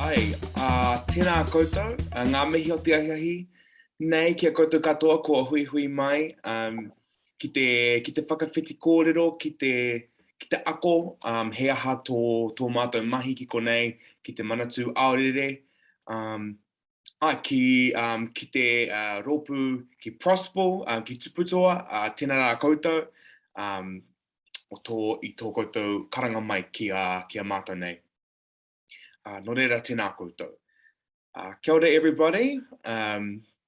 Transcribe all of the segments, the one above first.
Ai, tēnā koutou, ngā mihi o te ahiahi. Nei, kia koutou katoa kua hui hui mai, ki te whakawhiti kōrero, ki te ako, he aha tō mātou mahi ki konei, ki te Manatū Aorere, ki te rōpū ki Prospo, ki TupuToa, tēnā rā koutou, i tō koutou karanga mai ki a mātou nei. No reira tēnā koutou. Kia ora everybody.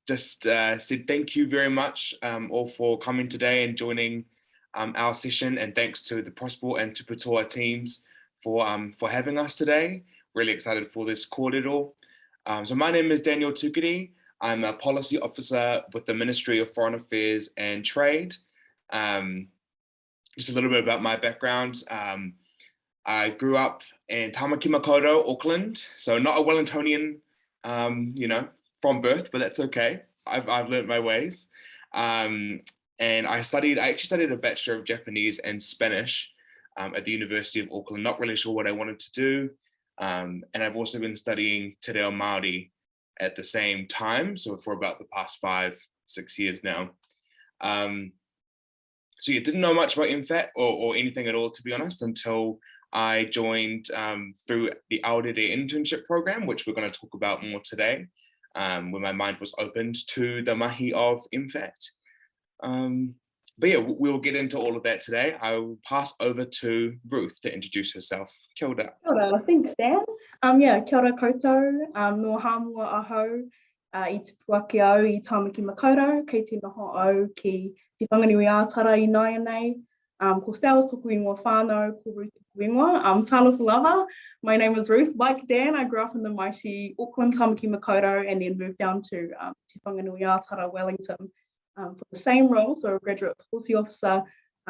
Just said thank you very much all for coming today and joining our session, and thanks to the Prospo and TupuToa teams for having us today. Really excited for this kōrero. So my name is Daniel Tukiri. I'm a policy officer with the Ministry of Foreign Affairs and Trade. Just a little bit about my background. I grew up in Tamaki Makaurau, Auckland, so not a Wellingtonian, from birth, but that's okay. I've learned my ways. And I actually studied a Bachelor of Japanese and Spanish at the University of Auckland, not really sure what I wanted to do. And I've also been studying Te Reo Māori at the same time, so for about the past 5-6 years now. So you didn't know much about MFAT or anything at all, to be honest, until I joined through the Aorere internship program, which we're going to talk about more today, where my mind was opened to the mahi of MFAT. But yeah, we'll get into all of that today. I will pass over to Ruth to introduce herself. Kia ora. Kia ora, thanks Dan. Kia ora koutou, no hāmua ahau, I te puake au I Tāmaki Makaurau, kei te noho au ki te whanganui ātara I Naia nei. Ko Stels toku ingoa whānau, ko Ruth toku ingoa. Tāna Pulava. My name is Ruth. Like Dan, I grew up in the mighty Auckland, Tāmaki Makaurau, and then moved down to Te Whanganui Ātara, Wellington, for the same role, so a graduate policy officer,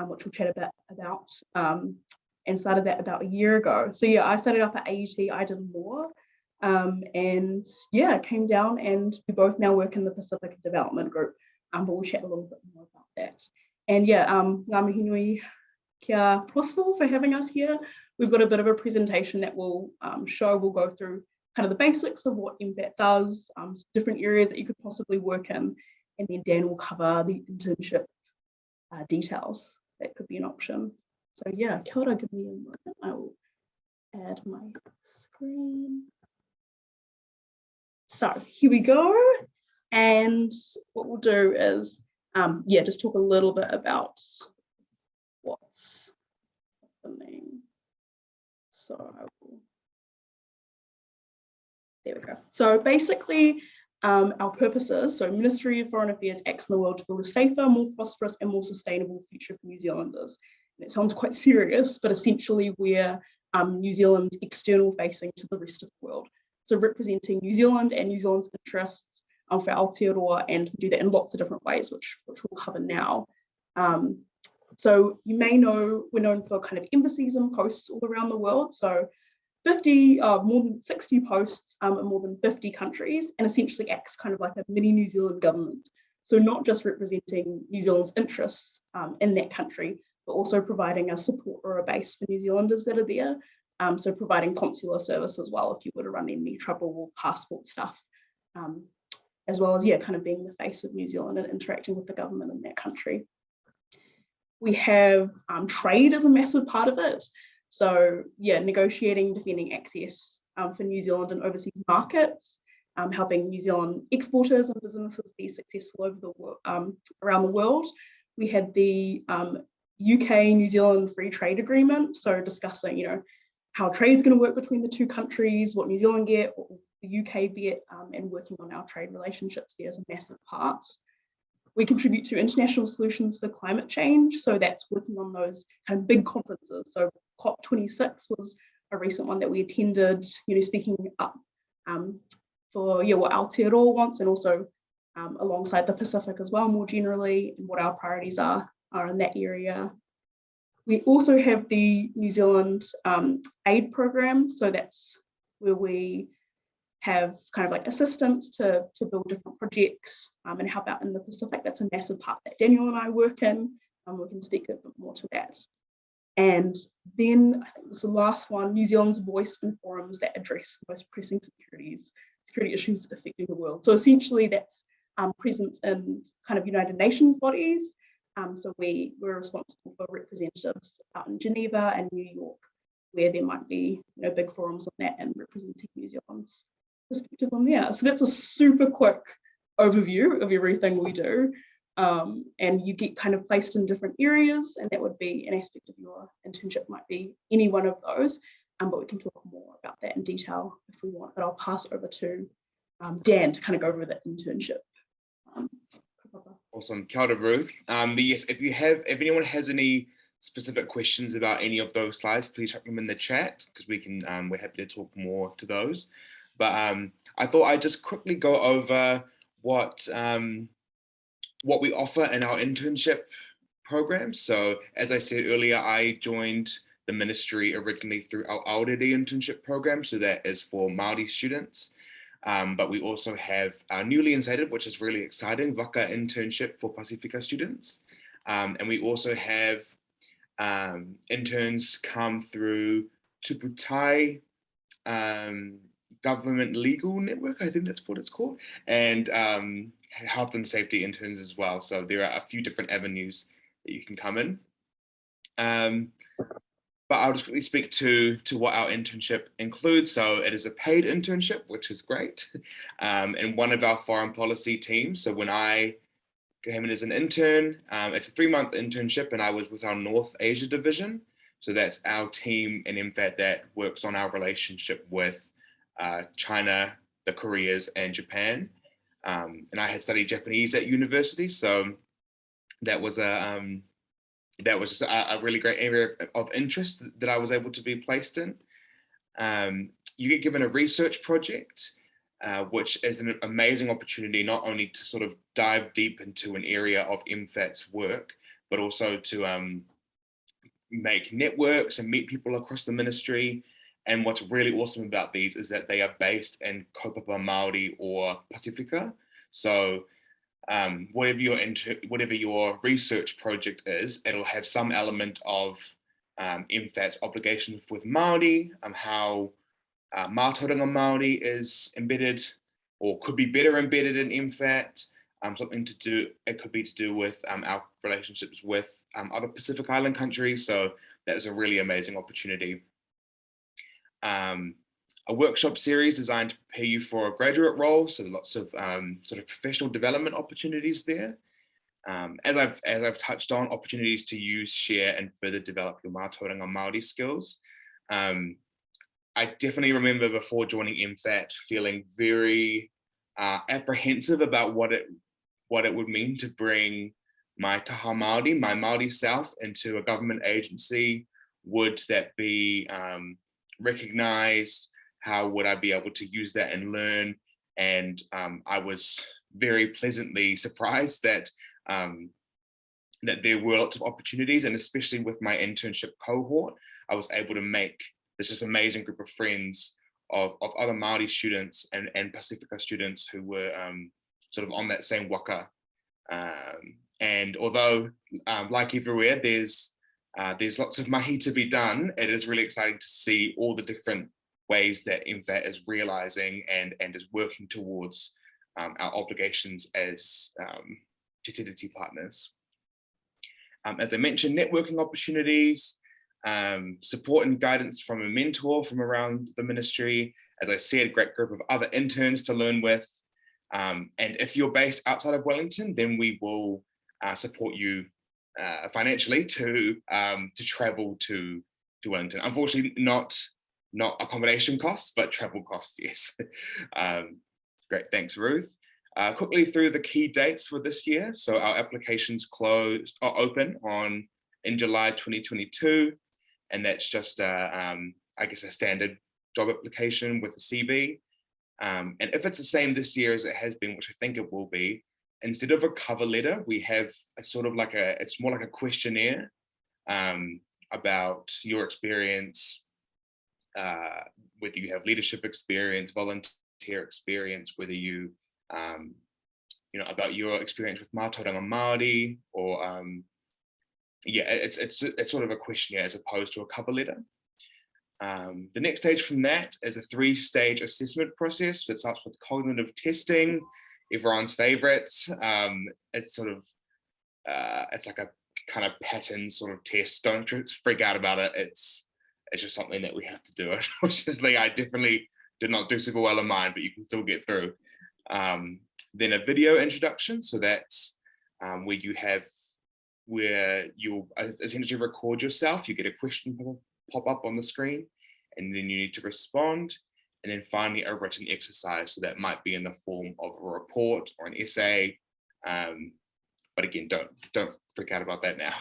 which we'll chat about, and started that about a year ago. So yeah, I started up at AUT, I did law, and yeah, came down, and we both now work in the Pacific Development Group, but we'll chat a little bit more about that. And yeah, ngā mihi nui kia Prospo for having us here. We've got a bit of a presentation that we'll we'll go through kind of the basics of what MFAT does, different areas that you could possibly work in, and then Dan will cover the internship details. That could be an option. So yeah, kia ora, give me a moment. I will add my screen. So here we go. And what we'll do is, just talk a little bit about what's happening. So I will, there we go. So basically, our purpose is, so Ministry of Foreign Affairs acts in the world to build a safer, more prosperous and more sustainable future for New Zealanders. And it sounds quite serious, but essentially we're New Zealand's external facing to the rest of the world. So representing New Zealand and New Zealand's interests for Aotearoa, and do that in lots of different ways, which we'll cover now. So you may know we're known for kind of embassies and posts all around the world. So more than 60 posts in more than 50 countries, and essentially acts kind of like a mini New Zealand government. So not just representing New Zealand's interests in that country, but also providing a support or a base for New Zealanders that are there. So providing consular service as well if you were to run any trouble or passport stuff. As well as, kind of being the face of New Zealand and interacting with the government in that country. We have trade as a massive part of it. So negotiating, defending access for New Zealand and overseas markets, helping New Zealand exporters and businesses be successful over the around the world. We had the UK-New Zealand Free Trade Agreement, so discussing, how trade's going to work between the two countries, what New Zealand get, what the UK get, and working on our trade relationships there is a massive part. We contribute to international solutions for climate change, so that's working on those kind of big conferences. So COP26 was a recent one that we attended, speaking up for what Aotearoa wants, and also alongside the Pacific as well, more generally, and what our priorities are in that area. We also have the New Zealand aid program, so that's where we have kind of like assistance to build different projects and help out in the Pacific. That's a massive part that Daniel and I work in, and we can speak a bit more to that. And then I think this is the last one, New Zealand's voice in forums that address the most pressing security issues affecting the world. So essentially that's presence in kind of United Nations bodies. So we're responsible for representatives out in Geneva and New York, where there might be big forums on that and representing New Zealand's perspective on there. So that's a super quick overview of everything we do. And you get kind of placed in different areas, and that would be an aspect of your internship, might be any one of those, but we can talk more about that in detail if we want, but I'll pass over to Dan to kind of go over the internship. Awesome, kia ora, Ruth. But yes, if anyone has any specific questions about any of those slides, please chuck them in the chat, because we're happy to talk more to those. But I thought I'd just quickly go over what we offer in our internship program. So as I said earlier, I joined the ministry originally through our Aorere internship program. So that is for Māori students. But we also have our newly instated, which is really exciting, Waka internship for Pasifika students. And we also have interns come through TupuToa government legal network, I think that's what it's called, and health and safety interns as well. So there are a few different avenues that you can come in. But I'll just quickly speak to what our internship includes. So it is a paid internship, which is great, in one of our foreign policy teams. So when I came in as an intern, it's a 3-month internship, and I was with our North Asia division. So that's our team in MFAT that works on our relationship with China, the Koreas, and Japan. And I had studied Japanese at university, so that was just a really great area of interest that I was able to be placed in. You get given a research project, which is an amazing opportunity, not only to sort of dive deep into an area of MFAT's work, but also to make networks and meet people across the ministry. And what's really awesome about these is that they are based in kaupapa Māori or Pasifika. So whatever your research project is, it'll have some element of MFAT's obligations with Māori, how mātauranga Māori is embedded or could be better embedded in MFAT, it could be to do with our relationships with other Pacific Island countries. So that was a really amazing opportunity. A workshop series designed to prepare you for a graduate role, so lots of sort of professional development opportunities there. As I've touched on, opportunities to use, share, and further develop your mātauranga Māori skills. I definitely remember before joining MFAT feeling very apprehensive about what it would mean to bring my taha Māori, my Māori self, into a government agency. Would that be recognized? How would I be able to use that and learn? And I was very pleasantly surprised that there were lots of opportunities, and especially with my internship cohort, I was able to make this just amazing group of friends of other Māori students and Pasifika students who were sort of on that same waka. And although, like everywhere, there's lots of mahi to be done, it is really exciting to see all the different ways that MFAT is realizing and is working towards our obligations as Te Tiriti partners. As I mentioned, networking opportunities, support and guidance from a mentor from around the ministry. As I said, a great group of other interns to learn with. And if you're based outside of Wellington, then we will support you financially to travel to Wellington. Unfortunately, not accommodation costs, but travel costs, yes. Great, thanks, Ruth. Quickly through the key dates for this year. So our applications open in July 2022, and that's just I guess a standard job application with a CV. And if it's the same this year as it has been, which I think it will be, instead of a cover letter, we have it's more like a questionnaire about your experience, whether you have leadership experience, volunteer experience, whether you, about your experience with mātauranga Māori, or yeah, it's sort of a questionnaire as opposed to a cover letter. The next stage from that is a 3-stage assessment process that starts with cognitive testing, everyone's favorites. It's sort of, it's like a kind of pattern sort of test. Don't freak out about it. It's just something that we have to do. Unfortunately, I definitely did not do super well in mine, but you can still get through. Then a video introduction. So that's where you'll essentially record yourself. You get a question pop up on the screen, and then you need to respond. And then finally, a written exercise. So that might be in the form of a report or an essay. But again, don't freak out about that now.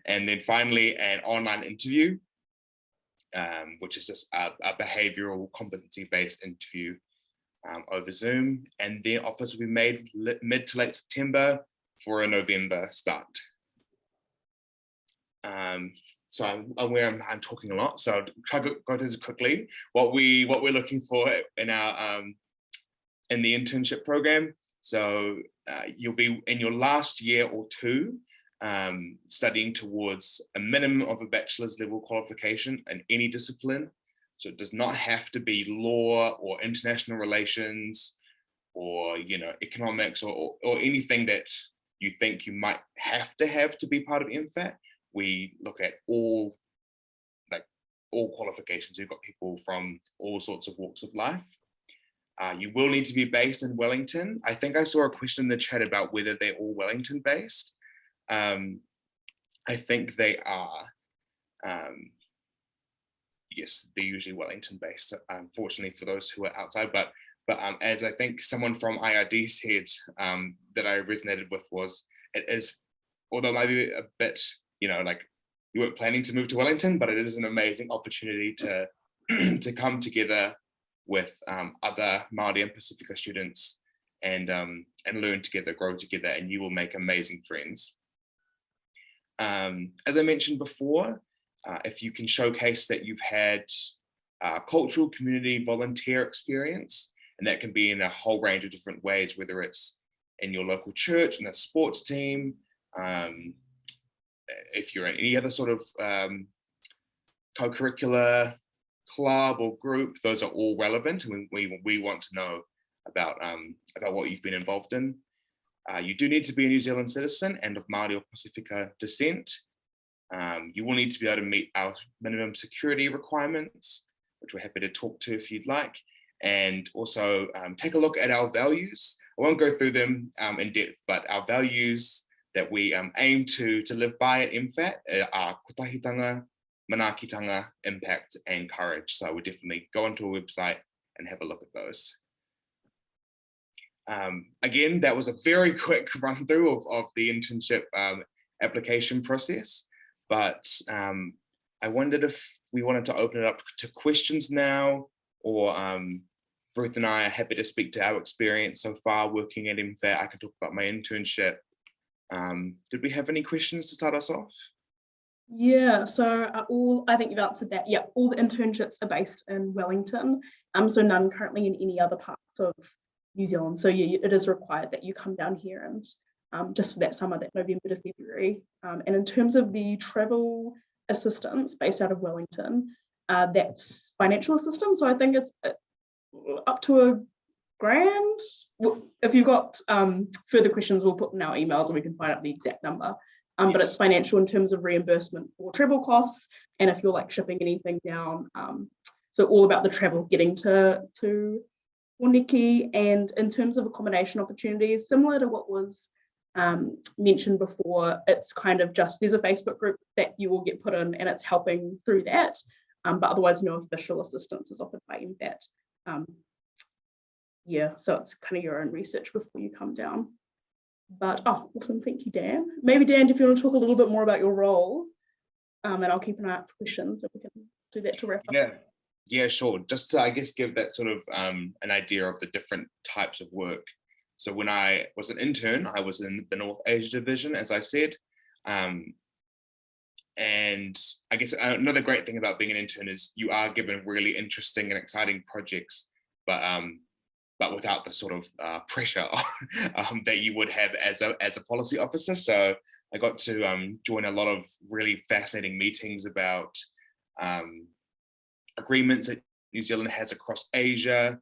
And then finally, an online interview, which is just a behavioral competency-based interview over Zoom. And then offers will be made mid to late September for a November start. So I'm aware I'm talking a lot, so I'll try to go through this quickly. What we're looking for in our in the internship program. So you'll be in your last year or two studying towards a minimum of a bachelor's level qualification in any discipline. So it does not have to be law or international relations or economics or anything that you think you might have to be part of MFAT. We look at all qualifications. We've got people from all sorts of walks of life. You will need to be based in Wellington. I think I saw a question in the chat about whether they're all Wellington based. I think they are. Yes, they're usually Wellington based, unfortunately for those who are outside. But as I think someone from IRD said that I resonated with was, it is, although maybe a bit, like you weren't planning to move to Wellington, but it is an amazing opportunity to to come together with other Māori and Pasifika students and learn together, grow together, and you will make amazing friends. As I mentioned before, if you can showcase that you've had cultural community volunteer experience, and that can be in a whole range of different ways, whether it's in your local church, in a sports team, if you're in any other sort of co-curricular club or group, those are all relevant, and we want to know about what you've been involved in. You do need to be a New Zealand citizen and of Māori or Pasifika descent. You will need to be able to meet our minimum security requirements, which we're happy to talk to if you'd like. And also take a look at our values. I won't go through them in depth, but our values that we aim to live by at MFAT are kotahitanga, manaakitanga, impact, and courage. So we'll definitely go onto a website and have a look at those. Again, that was a very quick run through of the internship application process, but I wondered if we wanted to open it up to questions now, or Ruth and I are happy to speak to our experience so far working at MFAT. I can talk about my internship. Did we have any questions to start us off? Yeah, so I think you've answered that. Yeah, all the internships are based in Wellington, so none currently in any other parts of New Zealand. So yeah, it is required that you come down here and just for that summer, that November to February. And in terms of the travel assistance based out of Wellington, that's financial assistance. So I think it's up to $1,000. If you've got further questions, we'll put in our emails and we can find out the exact number. But yes, it's financial in terms of reimbursement for travel costs, and if you're like shipping anything down. So all about the travel getting to Waniki. And in terms of accommodation opportunities, similar to what was mentioned before, it's kind of just, there's a Facebook group that you will get put in and it's helping through that. But otherwise no official assistance is offered by MFAT. Yeah, so it's kind of your own research before you come down. But awesome, thank you, Dan. Maybe Dan, if you want to talk a little bit more about your role, and I'll keep an eye out for questions if we can do that to wrap up. Yeah, sure. Just to, I guess, give that sort of an idea of the different types of work. So when I was an intern, I was in the North Asia division, as I said. And I guess another great thing about being an intern is you are given really interesting and exciting projects, but but without the sort of pressure that you would have as a policy officer. So I got to join a lot of really fascinating meetings about agreements that New Zealand has across Asia,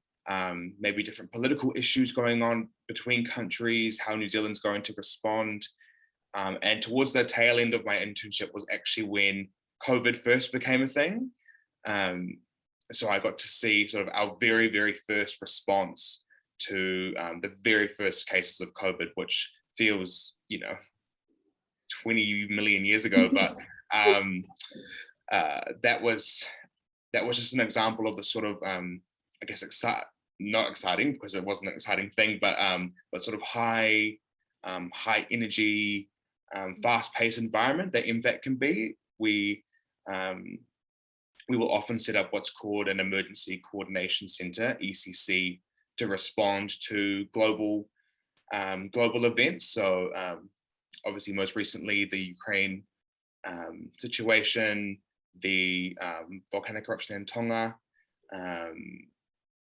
maybe different political issues going on between countries, how New Zealand's going to respond. And towards the tail end of my internship was actually when COVID first became a thing. So I got to see sort of our very, very first response to the very first cases of COVID, which feels, 20 million years ago, but that was just an example of the sort of, I guess, not exciting because it wasn't an exciting thing, but sort of high energy, fast-paced environment that MFAT can be. We will often set up what's called an Emergency Coordination Center, ECC, to respond to global events. So obviously, most recently, the Ukraine situation, the volcanic eruption in Tonga,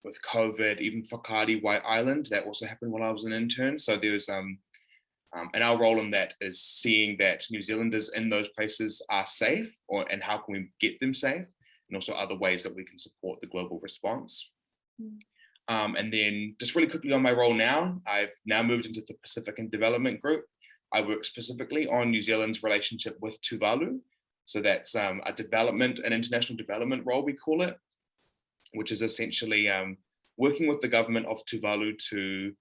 with COVID, even Whakaari White Island, that also happened while I was an intern. So there's and our role in that is seeing that New Zealanders in those places are safe, and how can we get them safe, and also other ways that we can support the global response. And then just really quickly on my role now, I've now moved into the Pacific and Development Group. I work specifically on New Zealand's relationship with Tuvalu. So that's an international development role, we call it, which is essentially working with the government of Tuvalu to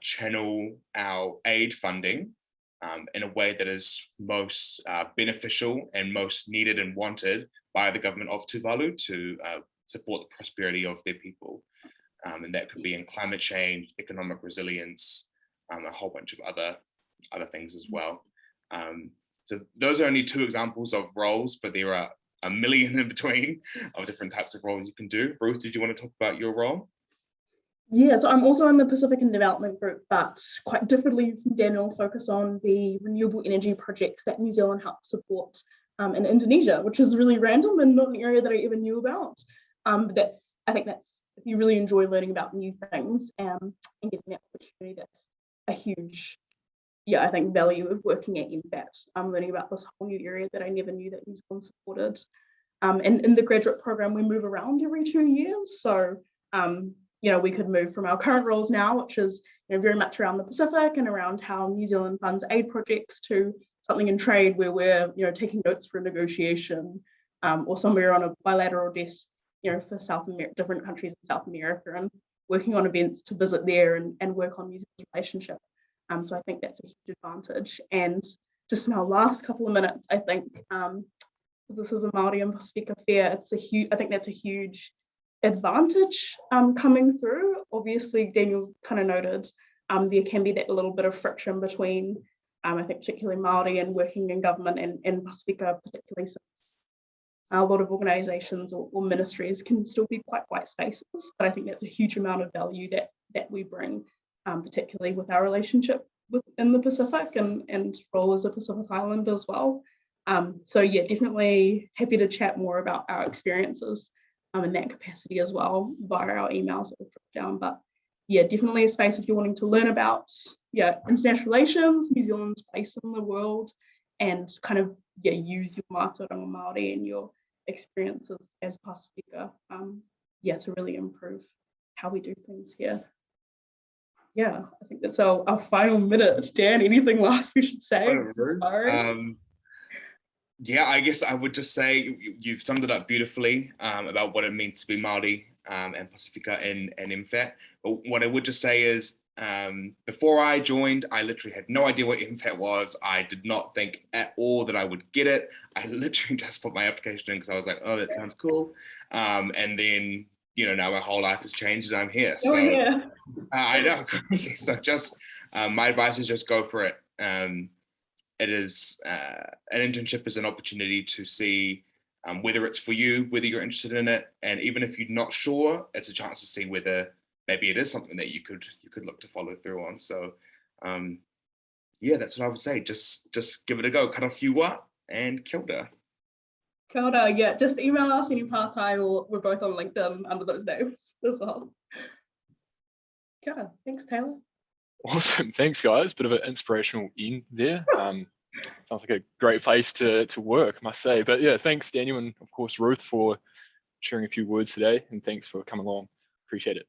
channel our aid funding in a way that is most beneficial and most needed and wanted by the government of Tuvalu to support the prosperity of their people. And that could be in climate change, economic resilience, a whole bunch of other things as well. So those are only two examples of roles, but there are a million in between of different types of roles you can do. Ruth, did you want to talk about your role? Yeah, so I'm also in the Pacific and Development Group, but quite differently from Daniel, focus on the renewable energy projects that New Zealand helps support in Indonesia, which is really random and not an area that I ever knew about. But I think that's, if you really enjoy learning about new things and getting that opportunity, that's a huge, I think, value of working at MFAT. I'm learning about this whole new area that I never knew that New Zealand supported. And in the graduate program, we move around every 2 years. So, we could move from our current roles now, which is very much around the Pacific and around how New Zealand funds aid projects, to something in trade where we're taking notes for a negotiation, or somewhere on a bilateral desk for different countries in South America, and working on events to visit there and work on New Zealand's relationship. So I think that's a huge advantage. And just in our last couple of minutes, I think this is a Māori and Pasifika fair, I think that's a huge advantage coming through. Obviously, Daniel kind of noted there can be that little bit of friction between, I think, particularly Māori and working in government and Pasifika, particularly since a lot of organisations or ministries can still be quite white spaces. But I think that's a huge amount of value that we bring, particularly with our relationship in the Pacific and role as a Pacific Islander as well. So yeah, definitely happy to chat more about our experiences in that capacity as well via our emails that we've put down. But yeah, definitely a space if you're wanting to learn about international relations, New Zealand's place in the world, and kind of use your mātauranga Māori and your experiences as Pasifika to really improve how we do things here. Yeah, I think that's our final minute. Dan, anything last we should say? I guess I would just say you've summed it up beautifully about what it means to be Māori and Pasifika and MFAT. But what I would just say is, before I joined, I literally had no idea what MFAT was. I did not think at all that I would get it. I literally just put my application in because I was like, oh, that sounds cool. And then, now my whole life has changed and I'm here. So I know, crazy. So just my advice is just go for it. It is an internship is an opportunity to see whether it's for you, whether you're interested in it, and even if you're not sure, it's a chance to see whether maybe it is something that you could look to follow through on. So that's what I would say. Just give it a go. Cut off you what, and kia ora. Kia ora, yeah. Just email us any part-time, or we're both on LinkedIn under those names as well. Yeah, thanks, Taylor. Awesome. Thanks, guys. Bit of an inspirational end there. Sounds like a great place to work, I must say. But yeah, thanks, Daniel, and of course, Ruth, for sharing a few words today. And thanks for coming along. Appreciate it.